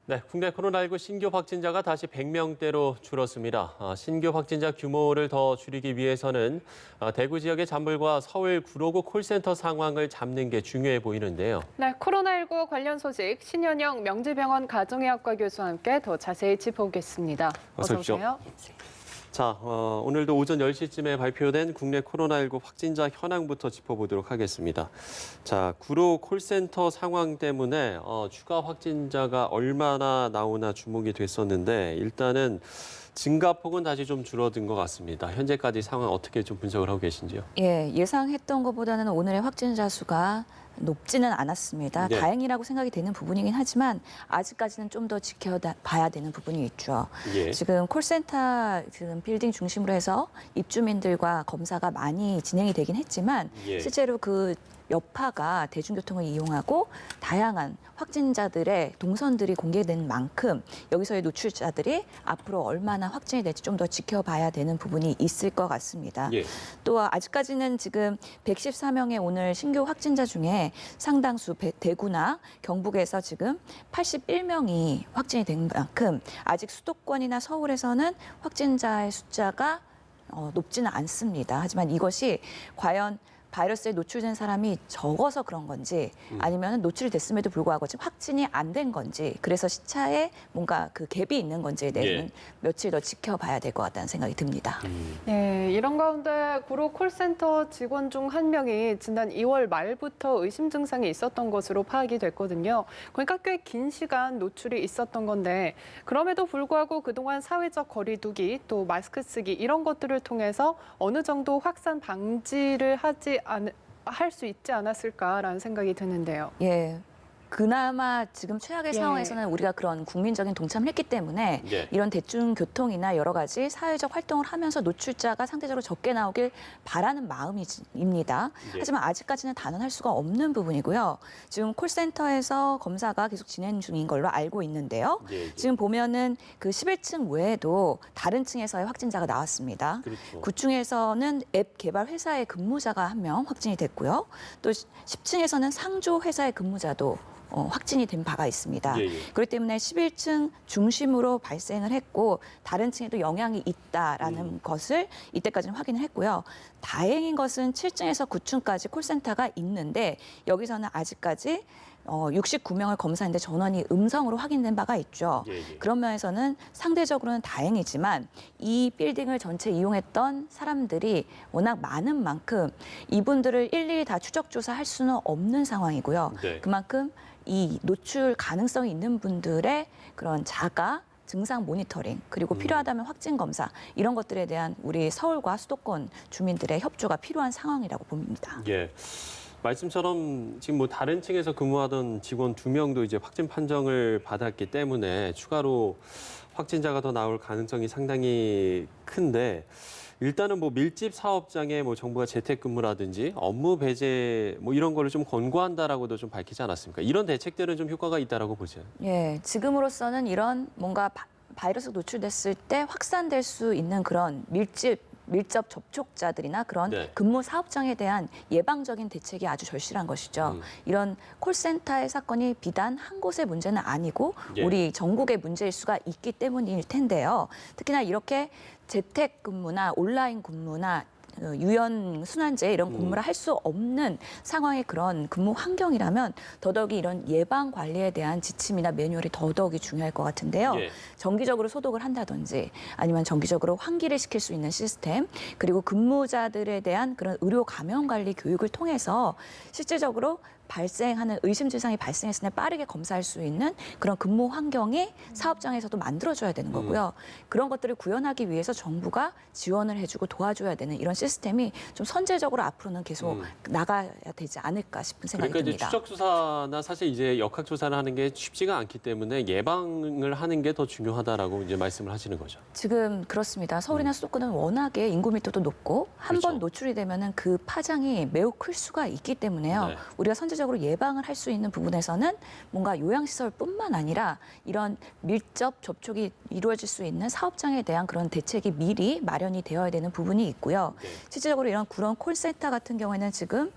네, 국내 코로나19 신규 확진자가 다시 100명대로 줄었습니다. 신규 확진자 규모를 더 줄이기 위해서는 대구 지역의 잔불과 서울 구로구 콜센터 상황을 잡는 게 중요해 보이는데요. 네, 코로나19 관련 소식 신현영 명지병원 가정의학과 교수와 함께 더 자세히 짚어보겠습니다. 어서 오세요. 자, 오늘도 오전 10시쯤에 발표된 국내 코로나19 확진자 현황부터 짚어보도록 하겠습니다. 자, 구로 콜센터 상황 때문에 추가 확진자가 얼마나 나오나 주목이 됐었는데 일단은 증가폭은 다시 좀 줄어든 것 같습니다. 현재까지 상황 어떻게 좀 분석을 하고 계신지요? 예, 예상했던 것보다는 오늘의 확진자 수가 높지는 않았습니다. 네. 다행이라고 생각이 되는 부분이긴 하지만 아직까지는 좀 더 지켜봐야 되는 부분이 있죠. 예. 지금 콜센터 지금 빌딩 중심으로 해서 입주민들과 검사가 많이 진행이 되긴 했지만 예. 실제로 그 여파가 대중교통을 이용하고 다양한 확진자들의 동선들이 공개된 만큼 여기서의 노출자들이 앞으로 얼마나 확진이 될지 좀 더 지켜봐야 되는 부분이 있을 것 같습니다. 예. 또 아직까지는 지금 114명의 오늘 신규 확진자 중에 상당수 대구나 경북에서 지금 81명이 확진이 된 만큼 아직 수도권이나 서울에서는 확진자의 숫자가 높지는 않습니다. 하지만 이것이 과연 바이러스에 노출된 사람이 적어서 그런 건지 아니면 노출됐음에도 불구하고 지금 확진이 안 된 건지 그래서 시차에 뭔가 그 갭이 있는 건지에 대해서는 예. 며칠 더 지켜봐야 될 것 같다는 생각이 듭니다. 네, 이런 가운데 구로 콜센터 직원 중 한 명이 지난 2월 말부터 의심 증상이 있었던 것으로 파악이 됐거든요. 그러니까 꽤 긴 시간 노출이 있었던 건데 그럼에도 불구하고 그동안 사회적 거리 두기 또 마스크 쓰기 이런 것들을 통해서 어느 정도 확산 방지를 할 수 있지 않았을까라는 생각이 드는데요. 예. 그나마 지금 최악의 예. 상황에서는 우리가 그런 국민적인 동참을 했기 때문에 예. 이런 대중교통이나 여러 가지 사회적 활동을 하면서 노출자가 상대적으로 적게 나오길 바라는 마음입니다. 예. 하지만 아직까지는 단언할 수가 없는 부분이고요. 지금 콜센터에서 검사가 계속 진행 중인 걸로 알고 있는데요. 예. 지금 보면은 그 11층 외에도 다른 층에서의 확진자가 나왔습니다. 그렇죠. 9층에서는 앱 개발 회사의 근무자가 한 명 확진이 됐고요. 또 10층에서는 상조 회사의 근무자도 확진이 된 바가 있습니다. 예, 예. 그렇기 때문에 11층 중심으로 발생을 했고 다른 층에도 영향이 있다라는 것을 이때까지는 확인을 했고요. 다행인 것은 7층에서 9층까지 콜센터가 있는데 여기서는 아직까지 69명을 검사했는데 전원이 음성으로 확인된 바가 있죠. 예, 예. 그런 면에서는 상대적으로는 다행이지만 이 빌딩을 전체 이용했던 사람들이 워낙 많은 만큼 이분들을 일일이 다 추적 조사할 수는 없는 상황이고요. 네. 그만큼 이 노출 가능성이 있는 분들의 그런 자가 증상 모니터링 그리고 필요하다면 확진 검사 이런 것들에 대한 우리 서울과 수도권 주민들의 협조가 필요한 상황이라고 봅니다. 예. 말씀처럼 지금 뭐 다른 층에서 근무하던 직원 2명도 이제 확진 판정을 받았기 때문에 추가로 확진자가 더 나올 가능성이 상당히 큰데 일단은 뭐 밀집 사업장에 뭐 정부가 재택근무라든지 업무 배제 뭐 이런 거를 좀 권고한다라고도 좀 밝히지 않았습니까? 이런 대책들은 좀 효과가 있다라고 보세요. 예, 지금으로서는 이런 뭔가 바이러스 노출됐을 때 확산될 수 있는 그런 밀접 접촉자들이나 그런 네. 근무 사업장에 대한 예방적인 대책이 아주 절실한 것이죠. 이런 콜센터의 사건이 비단 한 곳의 문제는 아니고 예. 우리 전국의 문제일 수가 있기 때문일 텐데요. 특히나 이렇게 재택근무나 온라인 근무나 유연 순환제 이런 근무를 할 수 없는 상황의 그런 근무 환경이라면 더더욱이 이런 예방 관리에 대한 지침이나 매뉴얼이 더더욱이 중요할 것 같은데요. 예. 정기적으로 소독을 한다든지 아니면 정기적으로 환기를 시킬 수 있는 시스템 그리고 근무자들에 대한 그런 의료 감염 관리 교육을 통해서 실질적으로 발생하는 의심 증상이 발생했을 때 빠르게 검사할 수 있는 그런 근무 환경이 사업장에서도 만들어줘야 되는 거고요. 그런 것들을 구현하기 위해서 정부가 지원을 해주고 도와줘야 되는 이런 시스템이 좀 선제적으로 앞으로는 계속 나가야 되지 않을까 싶은 생각이 그러니까 이제 듭니다. 추적 조사나 사실 이제 역학 조사를 하는 게 쉽지가 않기 때문에 예방을 하는 게 더 중요하다라고 이제 말씀을 하시는 거죠. 지금 그렇습니다. 서울이나 수도권은 워낙에 인구密도도 높고 한 번 그렇죠. 노출이 되면은 그 파장이 매우 클 수가 있기 때문에요. 네. 우리가 선제적으로 예방을 할 수 있는 부분에서는 뭔가 요양시설뿐만 아니라 이런 밀접 접촉이 이루어질 수 있는 사업장에 대한 그런 대책이 미리 마련이 되어야 되는 부분이 있고요. 네. 실질적으로 이런 그런 콜센터 같은 경우에는 지금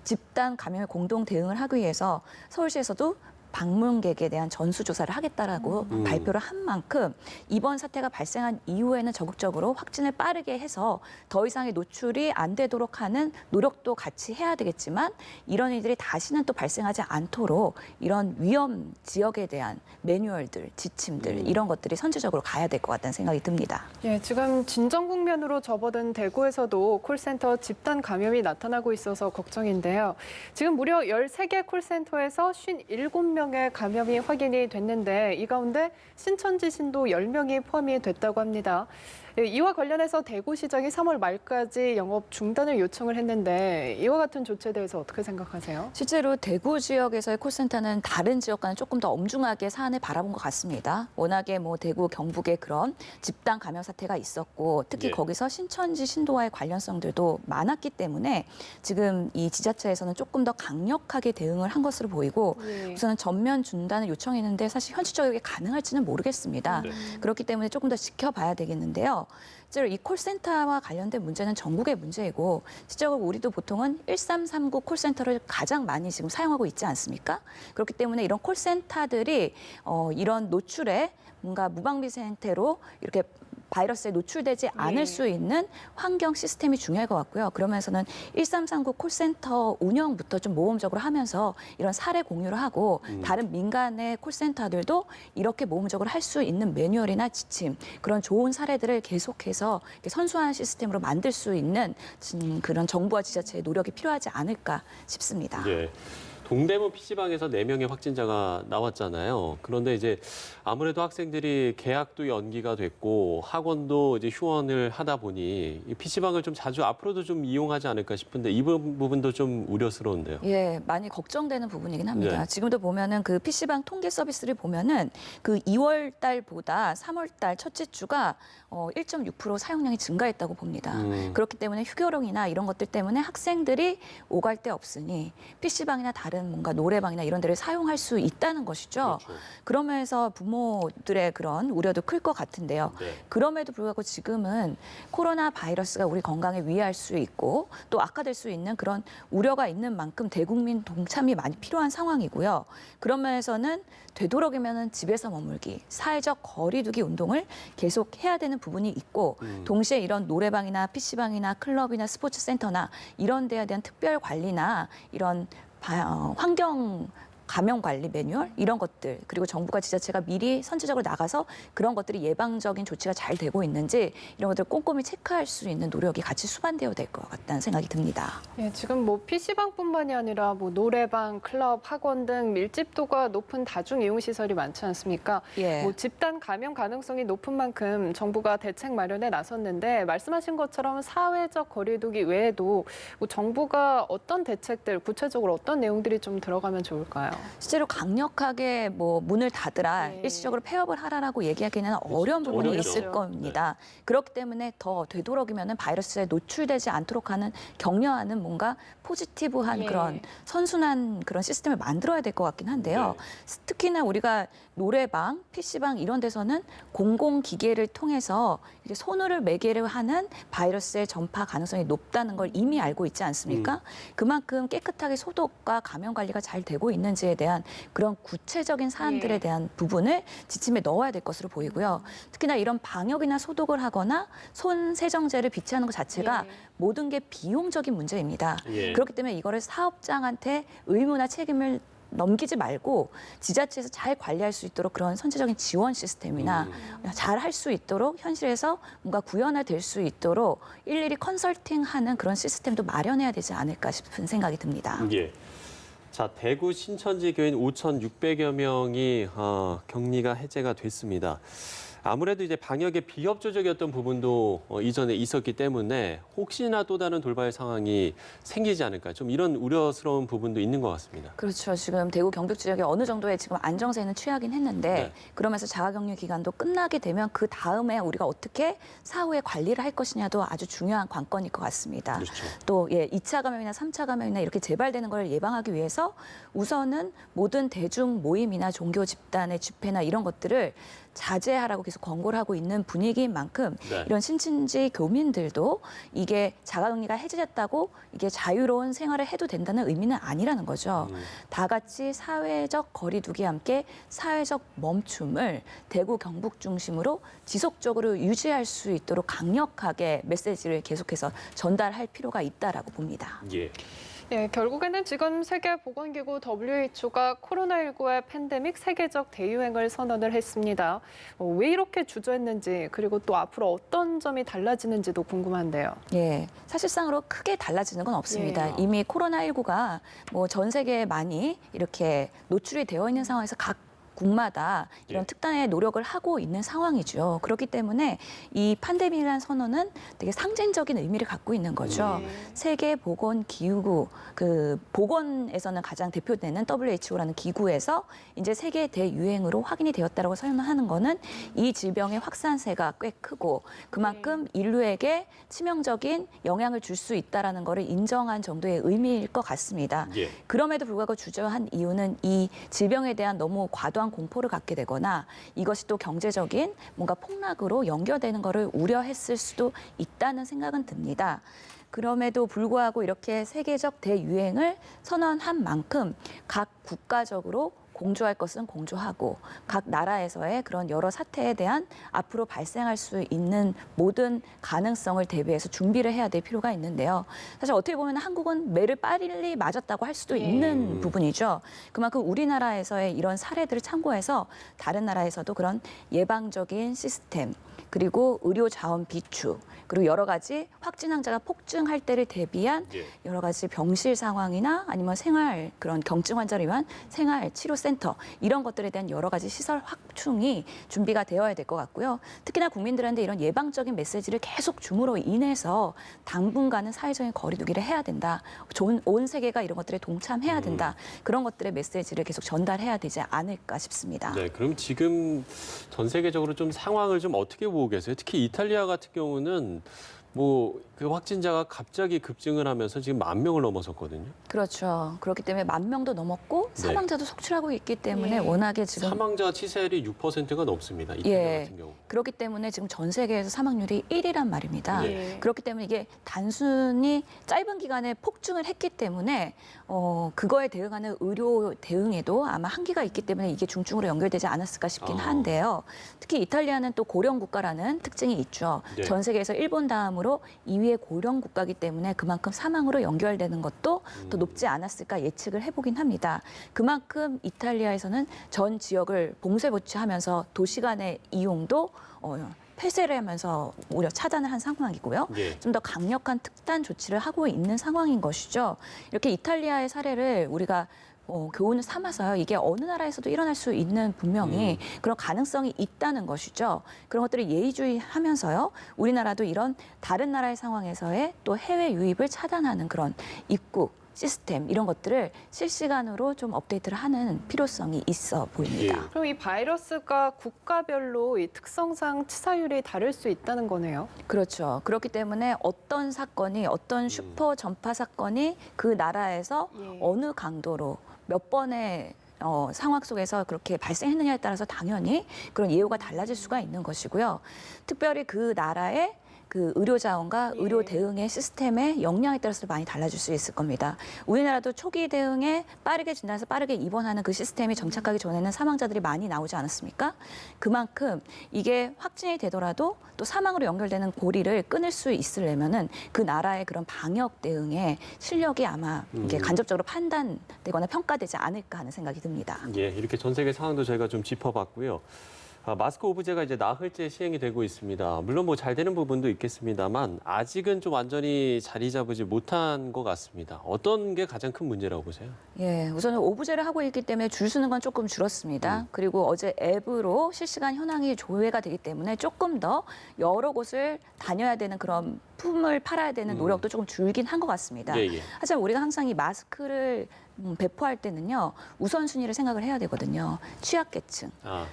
집단 감염에 공동 대응을 하기 위해서 서울시에서도 방문객에 대한 전수조사를 하겠다라고 발표를 한 만큼 이번 사태가 발생한 이후에는 적극적으로 확진을 빠르게 해서 더 이상의 노출이 안 되도록 하는 노력도 같이 해야 되겠지만 이런 일들이 다시는 또 발생하지 않도록 이런 위험 지역에 대한 매뉴얼들, 지침들 이런 것들이 선제적으로 가야 될 것 같다는 생각이 듭니다. 예, 지금 진정 국면으로 접어든 대구에서도 콜센터 집단 감염이 나타나고 있어서 걱정인데요. 지금 무려 13개 콜센터에서 57명의 감염이 확인이 됐는데 이 가운데 신천지신도 10명이 포함이 됐다고 합니다. 이와 관련해서 대구시장이 3월 말까지 영업 중단을 요청을 했는데 이와 같은 조치에 대해서 어떻게 생각하세요? 실제로 대구 지역에서의 콜센터는 다른 지역과는 조금 더 엄중하게 사안을 바라본 것 같습니다. 워낙에 뭐 대구, 경북에 그런 집단 감염 사태가 있었고 특히 예. 거기서 신천지 신도와의 관련성들도 많았기 때문에 지금 이 지자체에서는 조금 더 강력하게 대응을 한 것으로 보이고 예. 우선은 전면 중단을 요청했는데 사실 현실적으로 가능할지는 모르겠습니다. 네. 그렇기 때문에 조금 더 지켜봐야 되겠는데요. 실제로 이 콜센터와 관련된 문제는 전국의 문제이고 실제로 우리도 보통은 1339 콜센터를 가장 많이 지금 사용하고 있지 않습니까? 그렇기 때문에 이런 콜센터들이 이런 노출에 뭔가 무방비 상태로 이렇게 바이러스에 노출되지 않을 수 있는 환경 시스템이 중요할 것 같고요. 그러면서는 1339 콜센터 운영부터 좀 모험적으로 하면서 이런 사례 공유를 하고 다른 민간의 콜센터들도 이렇게 모험적으로 할 수 있는 매뉴얼이나 지침 그런 좋은 사례들을 계속해서 이렇게 선수한 시스템으로 만들 수 있는 그런 정부와 지자체의 노력이 필요하지 않을까 싶습니다. 예. 동대문 PC방에서 4명의 확진자가 나왔잖아요. 그런데 이제 아무래도 학생들이 개학도 연기가 됐고 학원도 이제 휴원을 하다 보니 이 PC방을 좀 자주 앞으로도 좀 이용하지 않을까 싶은데 이 부분도 좀 우려스러운데요. 예, 많이 걱정되는 부분이긴 합니다. 네. 지금도 보면은 그 PC방 통계 서비스를 보면은 그 2월 달보다 3월 달 첫째 주가 1.6% 사용량이 증가했다고 봅니다. 그렇기 때문에 휴교령이나 이런 것들 때문에 학생들이 오갈 데 없으니 PC방이나 다른 뭔가 노래방이나 이런 데를 사용할 수 있다는 것이죠. 그렇죠. 그러면서 부모들의 그런 우려도 클 것 같은데요. 네. 그럼에도 불구하고 지금은 코로나 바이러스가 우리 건강에 위해할 수 있고 또 악화될 수 있는 그런 우려가 있는 만큼 대국민 동참이 많이 필요한 상황이고요. 그런 면에서는 되도록이면 집에서 머물기, 사회적 거리두기 운동을 계속 해야 되는 부분이 있고 동시에 이런 노래방이나 PC방이나 클럽이나 스포츠센터나 이런 데에 대한 특별 관리나 이런 환경 감염 관리 매뉴얼 이런 것들 그리고 정부가 지자체가 미리 선제적으로 나가서 그런 것들이 예방적인 조치가 잘 되고 있는지 이런 것들을 꼼꼼히 체크할 수 있는 노력이 같이 수반되어야 될 것 같다는 생각이 듭니다. 예, 지금 뭐 PC방뿐만이 아니라 뭐 노래방, 클럽, 학원 등 밀집도가 높은 다중 이용 시설이 많지 않습니까? 예. 뭐 집단 감염 가능성이 높은 만큼 정부가 대책 마련에 나섰는데 말씀하신 것처럼 사회적 거리두기 외에도 뭐 정부가 어떤 대책들 구체적으로 어떤 내용들이 좀 들어가면 좋을까요? 실제로 강력하게 뭐 문을 닫으라, 네. 일시적으로 폐업을 하라라고 얘기하기는 어려운 부분이 어렵죠. 있을 겁니다. 그렇기 때문에 더 되도록이면 바이러스에 노출되지 않도록 하는 격려하는 뭔가 포지티브한 예. 그런 선순환 그런 시스템을 만들어야 될 것 같긴 한데요. 특히나 우리가 노래방, PC방 이런 데서는 공공기계를 통해서 이제 손으로 매개를 하는 바이러스의 전파 가능성이 높다는 걸 이미 알고 있지 않습니까? 그만큼 깨끗하게 소독과 감염 관리가 잘 되고 있는지에 대한 그런 구체적인 사안들에 예. 대한 부분을 지침에 넣어야 될 것으로 보이고요. 특히나 이런 방역이나 소독을 하거나 손 세정제를 비치하는 것 자체가 예. 모든 게 비용적인 문제입니다. 예. 그렇기 때문에 이거를 사업장한테 의무나 책임을 넘기지 말고 지자체에서 잘 관리할 수 있도록 그런 선제적인 지원 시스템이나 잘 할 수 있도록 현실에서 뭔가 구현화될 수 있도록 일일이 컨설팅하는 그런 시스템도 마련해야 되지 않을까 싶은 생각이 듭니다. 예. 자, 대구 신천지 교인 5,600여 명이 격리가 해제가 됐습니다. 아무래도 이제 방역의 비협조적이었던 부분도 이전에 있었기 때문에 혹시나 또 다른 돌발 상황이 생기지 않을까 좀 이런 우려스러운 부분도 있는 것 같습니다. 그렇죠. 지금 대구 경북 지역이 어느 정도의 지금 안정세는 취하긴 했는데 네. 그러면서 자가격리 기간도 끝나게 되면 그 다음에 우리가 어떻게 사후에 관리를 할 것이냐도 아주 중요한 관건일 것 같습니다. 그렇죠. 또 2차 감염이나 3차 감염이나 이렇게 재발되는 걸 예방하기 위해서 우선은 모든 대중 모임이나 종교 집단의 집회나 이런 것들을 자제하라고 계속 권고를 하고 있는 분위기인 만큼 네. 이런 신천지 교민들도 이게 자가격리가 해제됐다고 이게 자유로운 생활을 해도 된다는 의미는 아니라는 거죠. 다 같이 사회적 거리두기와 함께 사회적 멈춤을 대구 경북 중심으로 지속적으로 유지할 수 있도록 강력하게 메시지를 계속해서 전달할 필요가 있다라고 봅니다. 예. 예, 결국에는 지금 세계보건기구 WHO가 코로나19의 팬데믹 세계적 대유행을 선언을 했습니다. 왜 이렇게 주저했는지 그리고 또 앞으로 어떤 점이 달라지는지도 궁금한데요. 예, 사실상으로 크게 달라지는 건 없습니다. 예. 이미 코로나19가 뭐 전 세계에 많이 이렇게 노출이 되어 있는 상황에서 각 국마다 이런 예. 특단의 노력을 하고 있는 상황이죠. 그렇기 때문에 이 팬데믹이라는 선언은 되게 상징적인 의미를 갖고 있는 거죠. 세계보건기구, 그 보건에서는 가장 대표되는 WHO라는 기구에서 이제 세계 대유행으로 확인이 되었다고 설명하는 거는 이 질병의 확산세가 꽤 크고 그만큼 인류에게 치명적인 영향을 줄 수 있다라는 거를 인정한 정도의 의미일 것 같습니다. 예. 그럼에도 불구하고 주저한 이유는 이 질병에 대한 너무 과도한 공포를 갖게 되거나 이것이 또 경제적인 뭔가 폭락으로 연결되는 거를 우려했을 수도 있다는 생각은 듭니다. 그럼에도 불구하고 이렇게 세계적 대유행을 선언한 만큼 각 국가적으로 공조할 것은 공조하고 각 나라에서의 그런 여러 사태에 대한 앞으로 발생할 수 있는 모든 가능성을 대비해서 준비를 해야 될 필요가 있는데요. 사실 어떻게 보면 한국은 매를 빨리 맞았다고 할 수도 있는 부분이죠. 그만큼 우리나라에서의 이런 사례들을 참고해서 다른 나라에서도 그런 예방적인 시스템 그리고 의료 자원 비축 그리고 여러 가지 확진 환자가 폭증할 때를 대비한 예. 여러 가지 병실 상황이나 아니면 생활 그런 경증 환자를 위한 생활 치료 센터 이런 것들에 대한 여러 가지 시설 확충이 준비가 되어야 될 것 같고요. 특히나 국민들한테 이런 예방적인 메시지를 계속 줌으로 인해서 당분간은 사회적인 거리두기를 해야 된다. 온 세계가 이런 것들에 동참해야 된다. 그런 것들의 메시지를 계속 전달해야 되지 않을까 싶습니다. 네, 그럼 지금 전 세계적으로 좀 상황을 좀 어떻게 보고 계세요? 특히 이탈리아 같은 경우는 뭐 그 확진자가 갑자기 급증을 하면서 지금 10,000명을 넘어섰거든요. 그렇죠. 그렇기 때문에 10,000명도 넘었고 네. 사망자도 속출하고 있기 때문에 예. 워낙에 지금 사망자 치사율이 6%가 넘습니다. 이탈리아 예. 같은 경우. 그렇기 때문에 지금 전 세계에서 사망률이 1위란 말입니다. 예. 그렇기 때문에 이게 단순히 짧은 기간에 폭증을 했기 때문에 그거에 대응하는 의료 대응에도 아마 한계가 있기 때문에 이게 중증으로 연결되지 않았을까 싶긴 한데요. 특히 이탈리아는 또 고령 국가라는 특징이 있죠. 네. 전 세계에서 일본 다음으로 2위의 고령 국가이기 때문에 그만큼 사망으로 연결되는 것도 더 높지 않았을까 예측을 해보긴 합니다. 그만큼 이탈리아에서는 전 지역을 봉쇄 조치하면서 도시 간의 이용도 폐쇄를 하면서 오히려 차단을 한 상황이고요. 예. 좀 더 강력한 특단 조치를 하고 있는 상황인 것이죠. 이렇게 이탈리아의 사례를 우리가 교훈을 삼아서요. 이게 어느 나라에서도 일어날 수 있는 분명히 그런 가능성이 있다는 것이죠. 그런 것들을 예의주의하면서요. 우리나라도 이런 다른 나라의 상황에서의 또 해외 유입을 차단하는 그런 입국 시스템 이런 것들을 실시간으로 좀 업데이트를 하는 필요성이 있어 보입니다. 그럼 이 바이러스가 국가별로 이 특성상 치사율이 다를 수 있다는 거네요. 그렇죠. 그렇기 때문에 어떤 사건이 어떤 슈퍼 전파 사건이 그 나라에서 어느 강도로 몇 번의 상황 속에서 그렇게 발생했느냐에 따라서 당연히 그런 예후가 달라질 수가 있는 것이고요. 특별히 그 나라의 그 의료 자원과 의료 대응의 시스템의 역량에 따라서 많이 달라질 수 있을 겁니다. 우리나라도 초기 대응에 빠르게 진단해서 빠르게 입원하는 그 시스템이 정착하기 전에는 사망자들이 많이 나오지 않았습니까? 그만큼 이게 확진이 되더라도 또 사망으로 연결되는 고리를 끊을 수 있으려면은 그 나라의 그런 방역 대응의 실력이 아마 이게 간접적으로 판단되거나 평가되지 않을까 하는 생각이 듭니다. 예, 이렇게 전 세계 상황도 저희가 좀 짚어봤고요. 마스크 오브제가 이제 나흘째 시행이 되고 있습니다. 물론 뭐 잘 되는 부분도 있겠습니다만 아직은 좀 완전히 자리 잡지 못한 것 같습니다. 어떤 게 가장 큰 문제라고 보세요? 예, 우선은 오브제를 하고 있기 때문에 줄 서는 건 조금 줄었습니다. 그리고 어제 앱으로 실시간 현황이 조회가 되기 때문에 조금 더 여러 곳을 다녀야 되는 그런 품을 팔아야 되는 노력도 조금 줄긴 한 것 같습니다. 예, 예. 하지만 우리가 항상 이 마스크를 배포할 때는요, 우선순위를 생각을 해야 되거든요. 취약계층,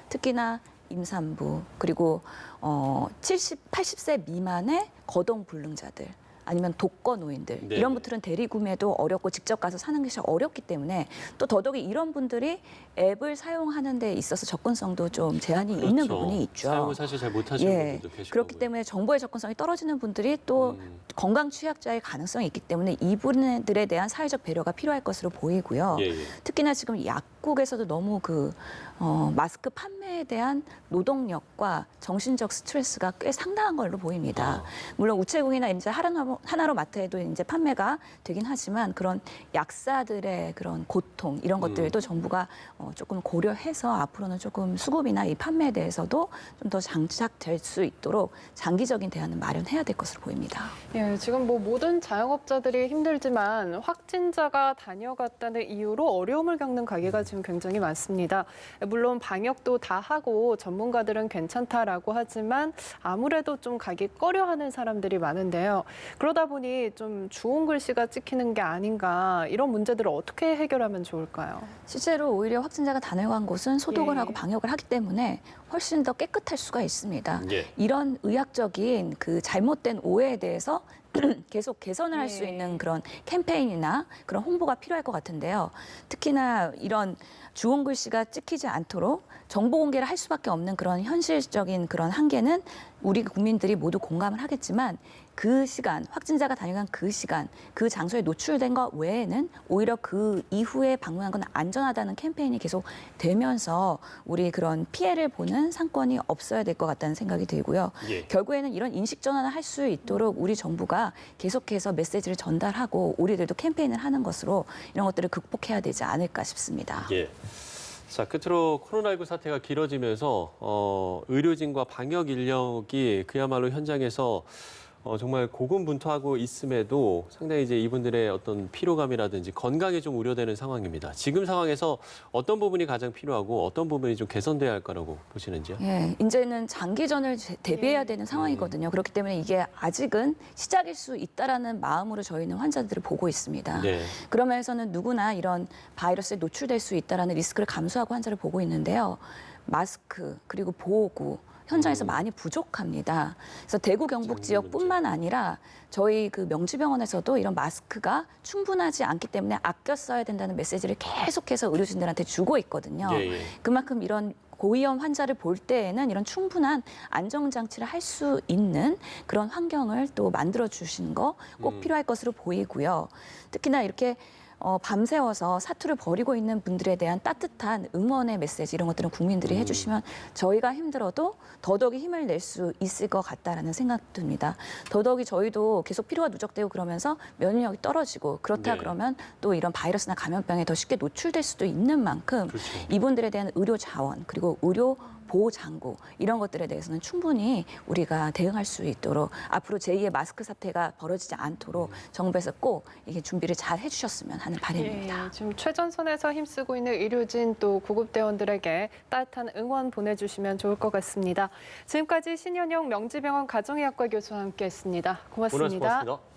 특히나 임산부, 그리고 80세 미만의 거동불능자들, 아니면 독거노인들 네. 이런 분들은 대리 구매도 어렵고 직접 가서 사는 것이 어렵기 때문에 또 더더욱이 이런 분들이 앱을 사용하는 데 있어서 접근성도 좀 제한이 있는 부분이 있죠. 사용을 사실 잘 못하시는 예, 분들도 계시고 그렇기 때문에 정보의 접근성이 떨어지는 분들이 또 건강 취약자의 가능성이 있기 때문에 이분들에 대한 사회적 배려가 필요할 것으로 보이고요. 예, 예. 특히나 지금 약국에서도 너무 마스크 판매에 대한 노동력과 정신적 스트레스가 꽤 상당한 걸로 보입니다. 물론 우체국이나 이제 하나로 마트에도 이제 판매가 되긴 하지만 그런 약사들의 그런 고통 이런 것들도 정부가 조금 고려해서 앞으로는 조금 수급이나 이 판매에 대해서도 좀 더 장착될 수 있도록 장기적인 대안을 마련해야 될 것으로 보입니다. 예, 지금 뭐 모든 자영업자들이 힘들지만 확진자가 다녀갔다는 이유로 어려움을 겪는 가게가 지금 굉장히 많습니다. 물론 방역도 다 하고 전문가들은 괜찮다라고 하지만 아무래도 좀 가기 꺼려하는 사람들이 많은데요. 그러다 보니 좀 주홍 글씨가 찍히는 게 아닌가 이런 문제들을 어떻게 해결하면 좋을까요? 실제로 오히려 확진자가 다녀간 곳은 소독을 예. 하고 방역을 하기 때문에 훨씬 더 깨끗할 수가 있습니다. 예. 이런 의학적인 그 잘못된 오해에 대해서 계속 개선을 할 수 예. 있는 그런 캠페인이나 그런 홍보가 필요할 것 같은데요. 특히나 이런 주홍 글씨가 찍히지 않도록 정보 공개를 할 수밖에 없는 그런 현실적인 그런 한계는 우리 국민들이 모두 공감을 하겠지만 그 시간, 확진자가 다녀간 그 시간, 그 장소에 노출된 것 외에는 오히려 그 이후에 방문한 건 안전하다는 캠페인이 계속 되면서 우리 그런 피해를 보는 상권이 없어야 될 것 같다는 생각이 들고요. 예. 결국에는 이런 인식 전환을 할 수 있도록 우리 정부가 계속해서 메시지를 전달하고 우리들도 캠페인을 하는 것으로 이런 것들을 극복해야 되지 않을까 싶습니다. 예. 자, 끝으로 코로나19 사태가 길어지면서 의료진과 방역 인력이 그야말로 현장에서 정말 고군분투하고 있음에도 상당히 이제 이분들의 어떤 피로감이라든지 건강이 좀 우려되는 상황입니다. 지금 상황에서 어떤 부분이 가장 필요하고 어떤 부분이 좀 개선돼야 할 거라고 보시는지요? 예, 이제는 장기전을 대비해야 되는 상황이거든요. 그렇기 때문에 이게 아직은 시작일 수 있다라는 마음으로 저희는 환자들을 보고 있습니다. 네. 그러면서는 누구나 이런 바이러스에 노출될 수 있다라는 리스크를 감수하고 환자를 보고 있는데요. 마스크 그리고 보호구 현장에서 많이 부족합니다. 그래서 대구 경북 지역뿐만 아니라 저희 그 명지병원에서도 이런 마스크가 충분하지 않기 때문에 아껴 써야 된다는 메시지를 계속해서 의료진들한테 주고 있거든요. 예, 예. 그만큼 이런 고위험 환자를 볼 때에는 이런 충분한 안정장치를 할 수 있는 그런 환경을 또 만들어 주시는 거 꼭 필요할 것으로 보이고요. 특히나 이렇게 밤새워서 사투를 벌이고 있는 분들에 대한 따뜻한 응원의 메시지 이런 것들은 국민들이 해주시면 저희가 힘들어도 더더욱이 힘을 낼 수 있을 것 같다라는 생각 듭니다. 더더욱이 저희도 계속 피로가 누적되고 그러면서 면역력이 떨어지고 그렇다 네. 그러면 또 이런 바이러스나 감염병에 더 쉽게 노출될 수도 있는 만큼 그렇죠. 이분들에 대한 의료 자원 그리고 의료 보호 장구 이런 것들에 대해서는 충분히 우리가 대응할 수 있도록 앞으로 제2의 마스크 사태가 벌어지지 않도록 정부에서 꼭 이게 준비를 잘 해주셨으면 하는 바람입니다. 예, 지금 최전선에서 힘쓰고 있는 의료진 또 구급대원들에게 따뜻한 응원 보내주시면 좋을 것 같습니다. 지금까지 신현영 명지병원 가정의학과 교수와 함께했습니다. 오늘 고맙습니다. 고맙습니다.